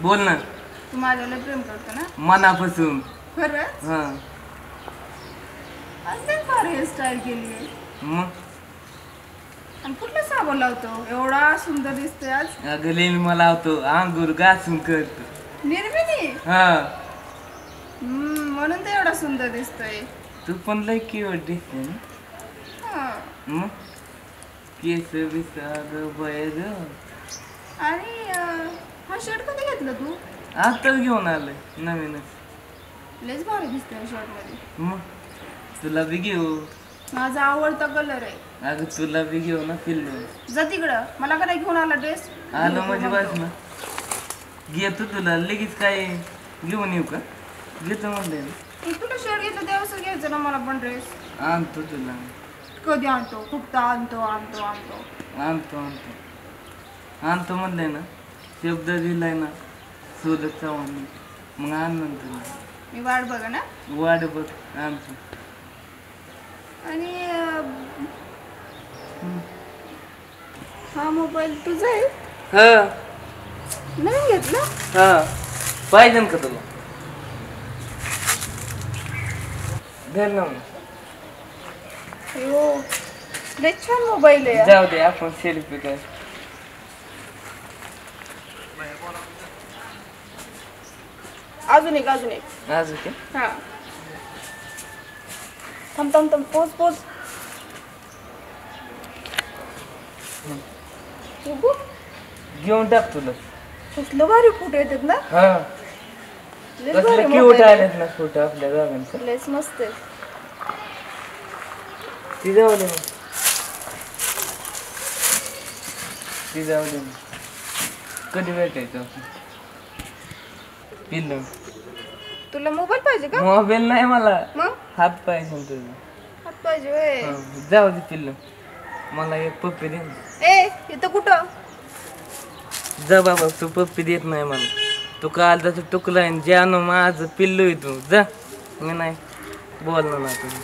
बोल ना. तू माझ्याला प्रेम करतो ना मनापासून. खरंच? हा असं भारी हेअरस्टाईल केली आहे. मग आणि कुठलं साबण लावतो? एवढा सुंदर दिसतोय आज. अगं लिंब लावतो, अंगूर घासून करतो. निर्मिनी हा म्हणून तर एवढा सुंदर दिसतोय. तू पण लय क्यूट दिसते ना. हा. मग केस बिस अगं बय ग. आणि हा शर्ट कधी घेतला तू? आताच घेऊन आलोय नवीनच. लयच भारी दिसतोय शर्ट मध्ये. मग तुला बी घेऊ. माझा आवडता कलर आहे. अगं तुला बी घेऊ ना पिल्लू. जा तिकडं. मला का नाही घेऊन आला ड्रेस? आलो म्हणजे बस ना. घेतो तुला लगेच काय घेऊन येऊ का? घेतो म्हणले ना. तुला शर्ट घेतलं तेव्हाच घ्यायचं ना मला पण ड्रेस. आणतो तुला. कधी आणतो? फक्त आणतो आणतो आणतो. आणतो आणतो आणतो म्हणलंय ना. शब्द दिलाय ना सोलत चव्हाण. मग आण नंतर. मी वाट बघा ना. वाट बघ आणतो. आणि हा मोबाईल तुझा आहे? हा नवीन घेतला? हा पाहिजे का तुला? धर ना मग. हो लय छान मोबाईल आहे. जाऊ दे आपण सेल्फी कर. अजून एक अजून एक. अजून काय? हा थांब थांब थांब. पोच पोच. घेऊन टाक तुला. कसलं भारी फोटो येतात ना. हा लयच भारी कसले क्यूट मोबाईल आहे. आलेत ना फोटो आपल्या दोघांचा. लयच मस्त आहे. ती जाऊ दे मग. ती जाऊ दे मग. कधी भेटायचं आपण? पिल्लू तुला मोबाईल पाहिजे का? मोबाईल नाही मला. मग हात पाहिजे तुझा. हात पाहिजे होय. हा, जाऊ दे पिल्लू. मला एक पप्पी दे ना. ए इथं कुठं? जा बाबा तू पप्पी देत नाही मला. तू काल तसं टुकलाय जानू माझं पिल्लू आहे तू. जा. मी नाही बोलणार ना तुझं.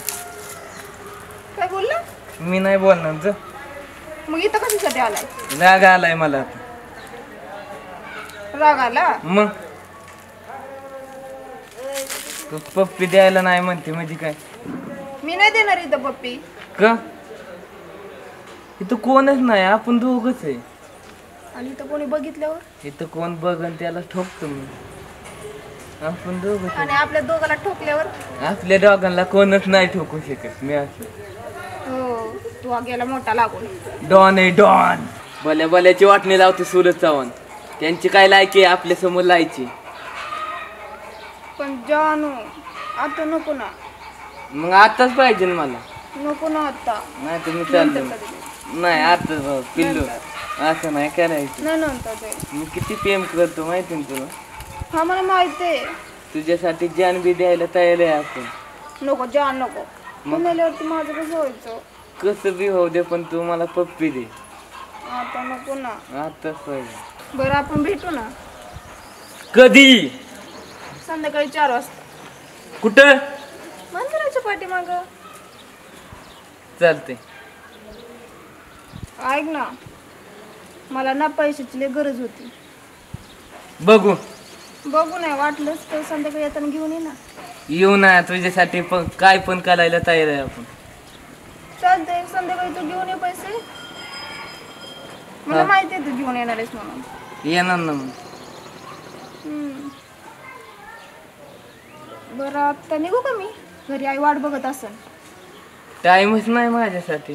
काय बोलला? मी नाही बोलणार. जा. मग इथं कशासाठी आलाय? राग आलाय मला आता. राग आला? मग तू पप्पी द्यायला नाही म्हणते म्हणजे काय? मी नाही देणार इथं पप्पी. का? इथं कोणच नाही आपण दोघच आहे. आणि इथं कोणी बघितल्यावर? इथं कोण बघन त्याला ठोकतो मी. आपण दोघच आणि आपल्या दोघाला ठोकल्यावर? आपल्या दोघांना कोणच नाही ठोकू शकत मी. असं हो तू गेला मोठा लागून. डॉन आहे डॉन. भल्या भल्याची वाटणी लावते सूरज चव्हाण. त्यांची काय लायकी आपल्या समोर लायची. पण जानू आता नको ना. मग आताच पाहिजे ना मला. नको ना आता. नाही तुम्ही चाललो. नंतर कधी. नाही आता पिल्लू असं नाही करायचं. नाही नंतर ते. मी किती प्रेम करतो माहिती ना तुला. हा मला माहिती आहे. तुझ्यासाठी जान बी द्यायला तयार आहे आपण. नको जान नको. तू मेल्यावरती माझं कसं व्हायचं? कसं बी होऊ दे पण तू मला पप्पी दे. आता नको ना. आताच पाहिजे. बरं आपण भेटू ना कधी? संध्याकाळी 4 वाजता. कुठं? मंदिराच्या पाठीमाग. चालते. ऐक ना मला ना पैशाची लय गरज होती. बघू. बघू नाही वाटलंच तर संध्याकाळी येताना घेऊन ये ना. येऊ ना तुझ्यासाठी पण काय पण करायला तयार आहे आपण. चालतंय संध्याकाळी तू घेऊन ये पैसे. मला माहिती आहे तू घेऊन येणार आहेस म्हणून. येणार ना मग. बरं आता निघू का मी? घरी आई वाट बघत असेल. टाइमच नाही माझ्यासाठी.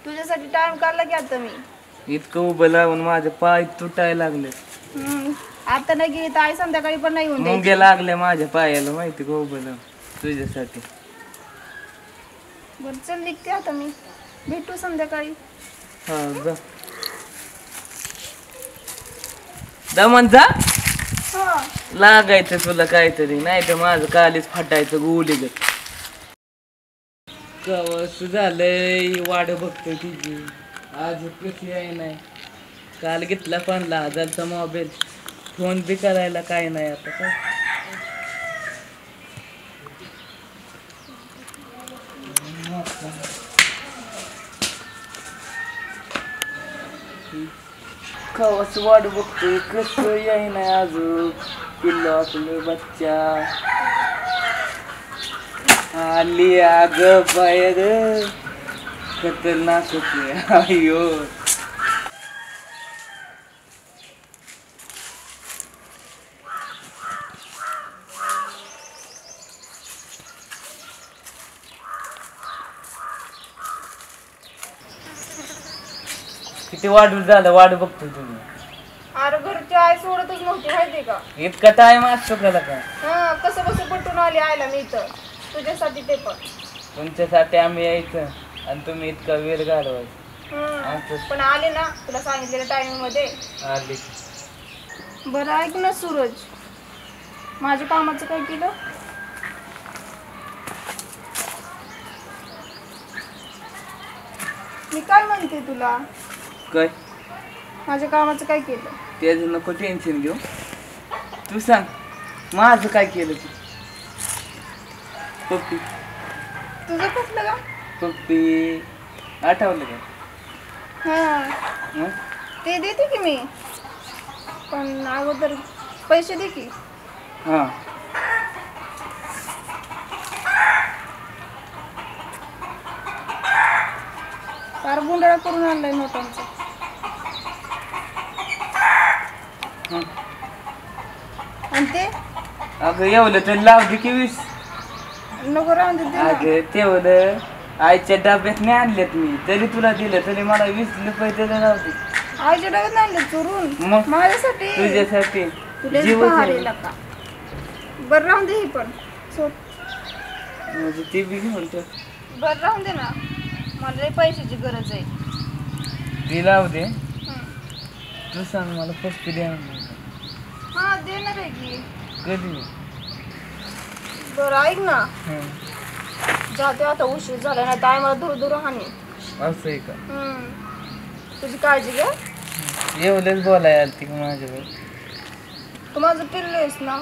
तुझ्यासाठी टाइम काढला की आता मी. इतकं उभं लावून माझे पाय तुटायला लागले. आता नाही गेली तर आई संध्याकाळी पण नाही येऊन द्यायची. मुंग्या लागल्या माझ्या पायाला माहिती का उभं लावून तुझ्यासाठी. बरं चल निघते आता मी. भेटू संध्याकाळी. हा जा. दमन जा. हा लागायचं तुला काहीतरी नाही तर माझं कालीच फाटायचं गोलीगत. कवस झालंय वाट बघतोय तिची. आज कशी आहे नाही. काल घेतला 15,000चा मोबाईल. फोन बी करायला काय नाही आता काय. कवाच वाट बघतोय कसं याय नाही अजून पिल्लो आपलं बच्चा आली अग बाहेर खतरनाक होते अयो किती वाट झालं वाट बघतोय तुम्ही अरे घरची आई सोडतच नव्हती माहिती का इतका टाइम असतो का काय हा कसं कसं पटून आली आयला मी इथं तुझ्यासाठी ते पण तुमच्यासाठी आम्ही यायचं आणि तुम्ही इतका वेळ घालवायचा पण आले ना तुला सांगितलेल्या टायमिंग मध्ये आली बरं ऐक ना सूरज माझ्या कामाचं काय केलं मी काय म्हणते तुला काय माझ्या कामाचं काय केलं त्याचं नको टेन्शन घेऊ तू सांग माझं काय केलं तू पप्पी तुझं कसलं का पप्पी आठवलं का हा हं? ते देते की मी पण अगोदर पैसे दे की हां फार गुंडाळा करून आणलाय नोटांचा हं. आणि ते अगं एवढं तर लावते की वीस नको राहून दे ना. अगं तेवढं आईच्या डब्यात नाही आणलेत मी तरी तुला दिलं तरी मला 20 रुपये त्याला लावते आईच्या डब्यात आणले चोरून मग माझ्यासाठी तुझ्यासाठी तुला जीवच बाहेर आहे. येला का बरं राहून दे ही पण सोड म्हणजे ते बी घेऊन ठेव बरं राहून दे ना मला लई पैशाची गरज आहे ती लावू दे हं. तू सांग मला पप्पी द्या हा देणार आहे की कधी बरं ऐक ना हं. जाते आता उशीर झाला ना ताई मला दूर दूर हानी असं आहे का तुझी काळजी घे एवढंच बोलाय आलती का माझ्यावर तू माझं पिल्लू आहेस ना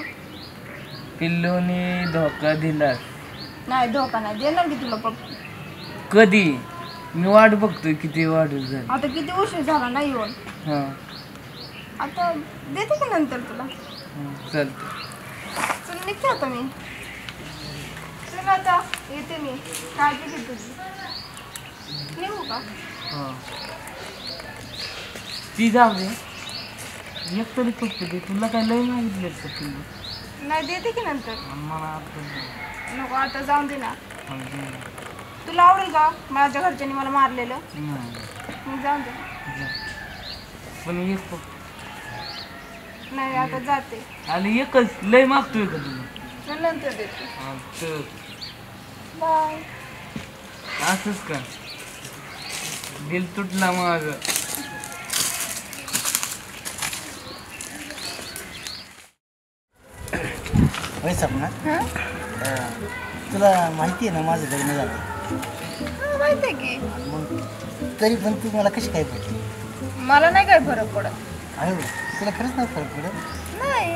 पिल्लूनी धोका दिला नाही धोका नाही देणार की तुला पप्पी कधी मी वाट बघतोय किती वाढून झाली आता किती उशीर झाला ना येऊन हां आता देते की नंतर तुला चालतं चल निघते आता मी चल आता येते मी काळजी घे तुझी निघू का हां ती जाऊ दे एक तरी पप्पी दे तुला काय लई मागितले का पिल्लू नाही देते की नंतर मला आता नको आता जाऊन दे ना नाही. तुला आवडेल का माझ्या घरच्यांनी मला मारलेलं मग जाऊन दे पण एक पप्पी नाही आता जाते आणि एकच लय मागतोय का तुला मग नंतर देते हा, तर बाय असंच का दिल तुटला माझं होय सपना हां तुला माहिती आहे ना माझं लग्न झालं माहिती आहे की मग तरी पण तू मला कशी काय पडली मला नाही काय फरक पडत अरे तुला खरंच नाही फरक पडत नाही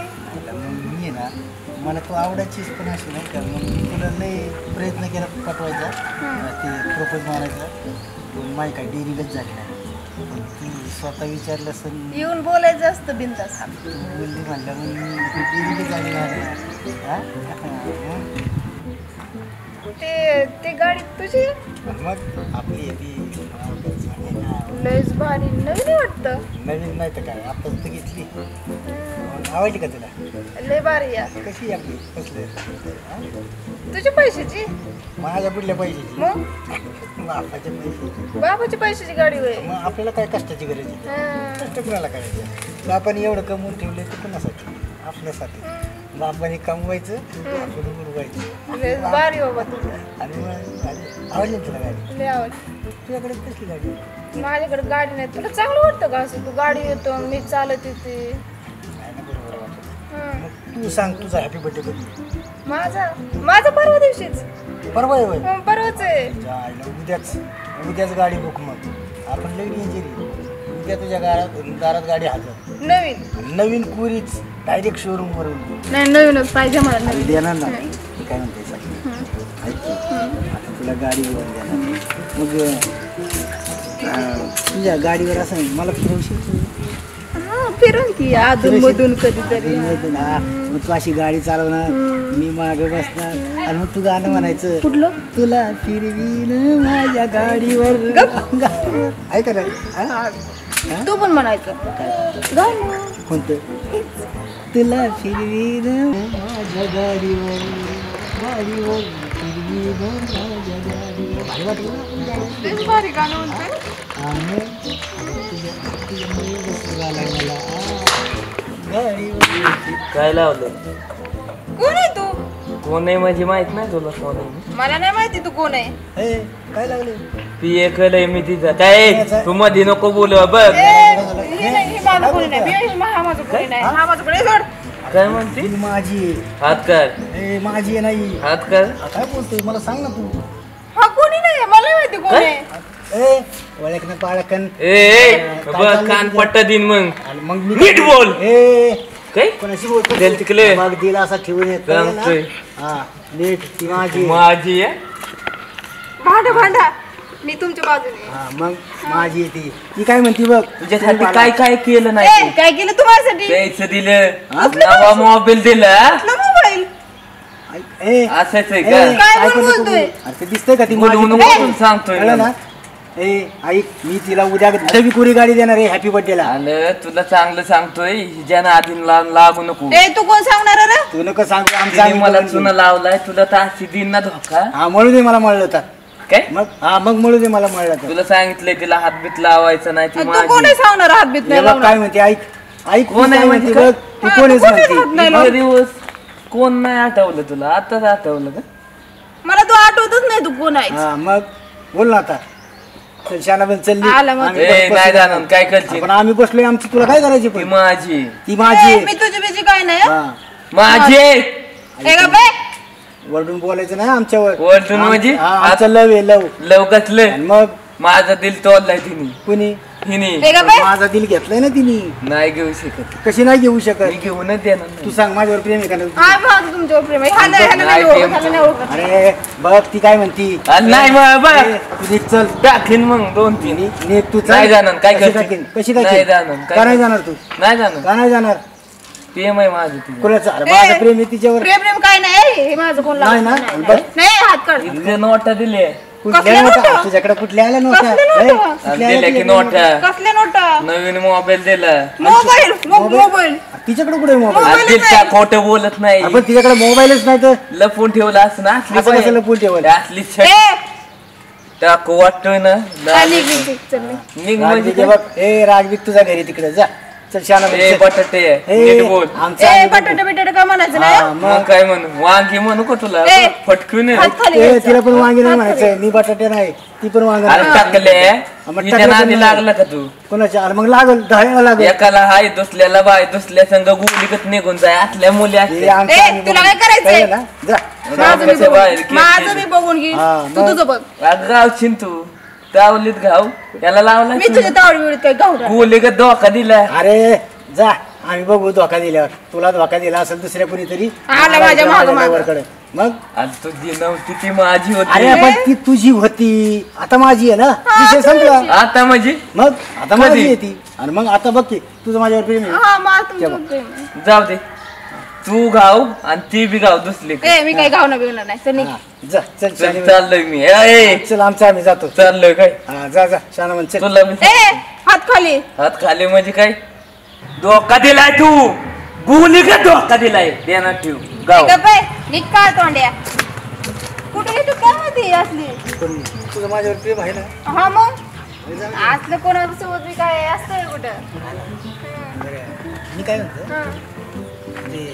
मग मी आहे ना मला तू आवडायचीच पण अशी नाही कारण मग मी तुला लय प्रयत्न केला पाठवायचा ते प्रपोज मारायचा पण माझी काय डेअरीलाच झाली नाही पण तू स्वतः विचारलं असं येऊन बोलायचं असतं बिनतास तू बोलली म्हणलं मग डेअरीला झाली नाही हां ते गाडी तुझी मग आपली ती लयच भारी नवीन वाटतं नवीन नाही तर काय आपण तर घेतली आवडली का तुला लय भारी या कशी आपली कसलं तुझ्या पैशाची माझ्या पुढल्या पैशाची मग बापाच्या पैशाची बाबाच्या पैशाची गाडी होय मग आपल्याला काय कष्टाची गरज आहे कष्ट कुणाला करायचं बापाने एवढं कमवून ठेवले तर कुणासाठी आपल्यासाठी बापाने कमवायचं आपण उडवायचं लय भारी बाबा तुझं आणि मग आवडली ना तुला गाडी लय आवड तुझ्याकडे कसली गाडी माझ्याकडे गाडी नाही तुला चांगलं वाटतं का असं तू गाडी येतो मी चालत येते नाही ना बरोबर वाटत हं. मग तू सांग तुझा हॅपी बर्थडे कधी माझा परवा दिवशीच परवा आहे होय परवाच आहे उद्याच गाडी बुक मग आपण लगेच इंजिरी उद्या तुझ्या दारात गाडी हजर नवीन कुरीच डायरेक्ट शोरूम वरून नाही नवीनच पाहिजे मला नवीन देणार ना मी काय म्हणते ऐक आता तुला गाडी घेऊन देणार मग तुझ्या गाडीवर असं मला फिरवशील फिरून की अधून मधून कधीतरी मग तू अशी गाडी चालवणार मी मागे बसणार आणि मग तू गाणं म्हणायचं कुठलं तुला फिरवीन माझ्या गाडीवर ऐका ना हा? तू पण म्हणायचं गाणं कोणतं तुला फिरवीन माझ्या गाडीवर गाडीवर फिरवीन माझ्या गाडीवर भारी वाटलं ना? तेच भारी गाणं म्हणतोय हा, मग तुझ्यामुळे बसू आला मला गाडीवर काय लावलं कोण आहे तू कोण आहे माझी माहित नाही तुला कोण आहे मला नाही माहिती तू कोण आहे ए, काय लागले ती एकलंय मी तिचा काय तू मध्ये नको बोलू बघ हे माझं कोणी नाही हा माझं कोणी नाही हा माझं कोणी सोड काय म्हणते ही माझी आहे. हात कर ए माझी आहे नाही हात कर काय बोलतोय मला सांग ना तू हा कोणी नाही मला नाही माहिती कोण आहे ए ओळखणं पाळखण ए बघ कान पट्ट दिन मग आणि मग मी नीट बोल ए काय कोणाशी बोलतो दिल तिकडे. मग दिला असा ठेवून येत सांगतोय. हा नीट ती माझी आहे. माझी आहे भांडा मी तुमच्या बाजूने हा मग माझी आहे ती काय म्हणती बघ तुझ्यासाठी काय काय केलं नाही ए काय केलं तू माझ्यासाठी द्यायचं दिलं असलं नवा मोबाईल दिला मोबाईल ऐक, ए असंच आहे ए, का काय ऐकू नको बोलतोय? तू. अरे ते दिसतंय का ती बोलू माझी नको तू? पण सांगतोय कळलं ना ए ऐक मी तिला उद्या नवी कोरी गाडी देणार आहे हॅपी बर्थडेला आलं तुला चांगलं सांगतोय हिच्यानं आधी लागू नको ए तू कोण सांगणार रे तू नको सांगू आमचा तिने आम्ही मला करून चुना घेऊ. लावलाय तुला तर अशी दिन ना धोका हा म्हणू दे मला मळलं तर काय मग हा मग म्हणू दे मला मळलं तर तुला सांगितलंय तिला हातबीत लावायचं नाही ती तू माझी कोण आहे सांगणार हात बीत हे नाही बघ लावणार काय म्हणते ऐक ऐक कोण कोण आहे आहे म्हणते म्हणजे बघ तू हा, कोण तू आहेस कोण आहेस म्हणते नाही इतके दिवस कोण नाही आठवलं तुला आताच आठवलं का मला तू आठवतच नाही तू कोण आहे हा मग बोल ना आता चल शानाबन चल आला मग. आम्ही ए बस- नाही बसलो. जाणार काय करशील पण आम्ही बसलोय आमची तुला काय करायची ती पण माझी ती माझी ए, आहे. मी तुझी बिजी काय नाही हा माझी आहे. ए गा बे वरडून बोलायचं नाही आमच्यावर वरडून म्हणजे? हा, आमचं लव आहे लव लव कसलं आणि मग माझा दिल तोडलाय तिने कुणी हिने ए गा बे माझा दिल घेतलाय ना तिने नाही घेऊ शकत कशी नाही घेऊ शकत मी घेऊनच देणार नाही. तू सांग माझ्यावर प्रेम आहे का नाही? हा माझं तुमच्यावर प्रेम आहे ह्याला ह्याला नाही नाही, ओळखत, प्रेम ह्याला नाही ओळखत. अरे बघ ती काय म्हणती अरे नाही मग बघ ए, तू निघ चल टाकीन मग 2-3 निघ तू चल. नाही जाणार काय कशी करशील? टाकीन? कशी नाही टाकीन? जाणार काय का नाही करशील? जाणार तू नाही जाणार का नाही जाणार प्रेम आहे माझं तुझं कोणाचं अरे ए, माझं प्रेम आहे तिच्यावर प्रेम प्रेम काय नाही हे माझं कोण नाही लावत ना? नाही, बघ. नाही हात काढ तुझे नोटा दिले कुठल्या कसल्या नव्हत्या नोटा? तुझ्याकडे कुठल्या आल्या नव्हत्या कसल्या ए, नोटा? कुठल्या दिले आल्या की तुझ्याकडे? नोटा कसले नोट नवीन मोबाईल दिला मोबाईल मोबाईल तिच्याकडे कुठे मोबाईल मोबाईल आधी नाही. खोटं बोलत नाही आपण तिच्याकडे मोबाईलच नाही तर लपून ठेवला असं ना असली असं कसं पाहिजे. लपून ठेवलं? असली छट ए टाकू वाटतोय ना खाली गेली, चल निघ. निघ म्हणजे राजवीक बघ ए राजवीक तुझ्या घरी तिकडे जा चल शाना ए बटाटे नीट बोल ए बटाटे बिटाटे का म्हणायचं नाही हं? मग काय म्हणू वांगी म्हणू का तुला ए, फटकून हात खाली ए, घ्यायचा. तिला पण वांगी नाही हात खाली. म्हणायचं मी बटाटे नाही ती पण वांग अरे टाकले मग हिच्या टाकलं नादी पण लागला का तू कोणाच्या अरे मग लागल दहायला लागल एकाला हाय दुसऱ्याला बाय दुसऱ्या संघ गुलीकत निघून जाय असल्या मुली हे असते आमचं ए, आम्ही तुला बघू. काय करायचंय? कळलं ना? जा माझं मी रागाच्या बाहेर बघून- माझं मी बघून घेईन हा, तू मग. तुझं बघ गावशीन तू गावलीत गाव याला लावला मी तुझ्या तावडी बिवडीत काय गावरा गुलीगत धोका दिला अरे जा आम्ही बघू धोका दिल्यावर तुला धोका दिला असेल दुसऱ्या कोणीतरी आला माझ्या मागं मागं. वरकडे मग आणि तुझी नव्हती ती माझी अरे होती पण ती तुझी होती आता माझी आहे ना विषय संपला आता म्हणजे मग आता कधी? माझी आहे ती आणि मग आता बघ की तुझं माझ्यावर प्रेम आहे हा माझं तुमचं प्रेम आहे. जाऊ दे तू गाव आणि ती बी गाव दुसरी ए मी काय गावना बिवणार नाही चल निघ. हा, जा चल शानी चाललोय मी ए, चल आमचं आम्ही जातो चाललोय काय हा जा जा शाना म्हण चल तुला मी ए हात खाली हात खाली म्हणजे काय धोका दिलाय तू गुली का धोका दिलाय देणार ठेव गाव गप्प आहे. निघ काय तोंड्या कुठे येतो काय माहिती असली पण तुझं माझ्यावर प्रेम आहे ना हा मग असलं कोणासोबत बी काय असतंय कुठं बरं. मी काय म्हणतो हं. ते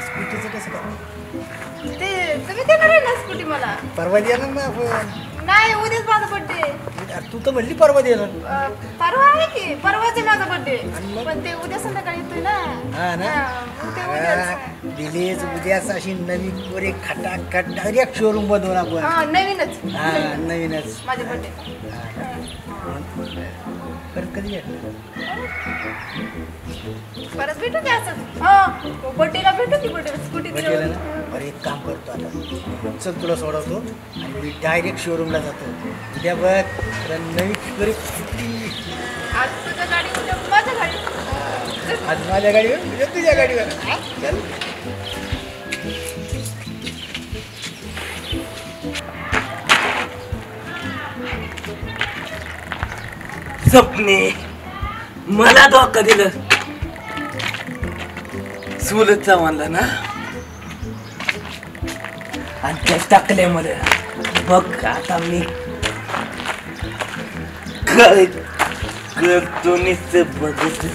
स्कूटीचं कसं काय ते तुम्ही देणार आहे ना स्कूटी मला परवा देणार ना आपण नाही उद्याच माझा बर्थडे अरे तू तर म्हणली परवा देणार परवा आहे की परवाच आहे माझा बर्थडे पण ते उद्या संध्याकाळी येतोय ना हा ना? मग ते उद्याच. दिलीच उद्याच अशी नवी कोरे खटाखट डायरेक्ट शोरूम बनवून आपण हा नवीनच हा नवीनच माझे बर्थडे परत कधी भेटणार परत भेटू की असं हा बर्थडेला भेटू की बर्थडे स्कूटी भेटेल ना बरं एक काम करतो आता चल तुला सोडवतो आणि मी डायरेक्ट शोरूमला जातो उद्या बघ तुला नवी कोरी आज तुझ्या गाडी उद्या माझ्या गाडी आज माझ्या गाडीवर उद्या तुझ्या गाडीवर हा? चल. स्वप्ने मला धोका दिलं सुलतचा म्हणला ना आणि त्या टाकल्यामध्ये बघ आता मी काय करतो नुसतं बघत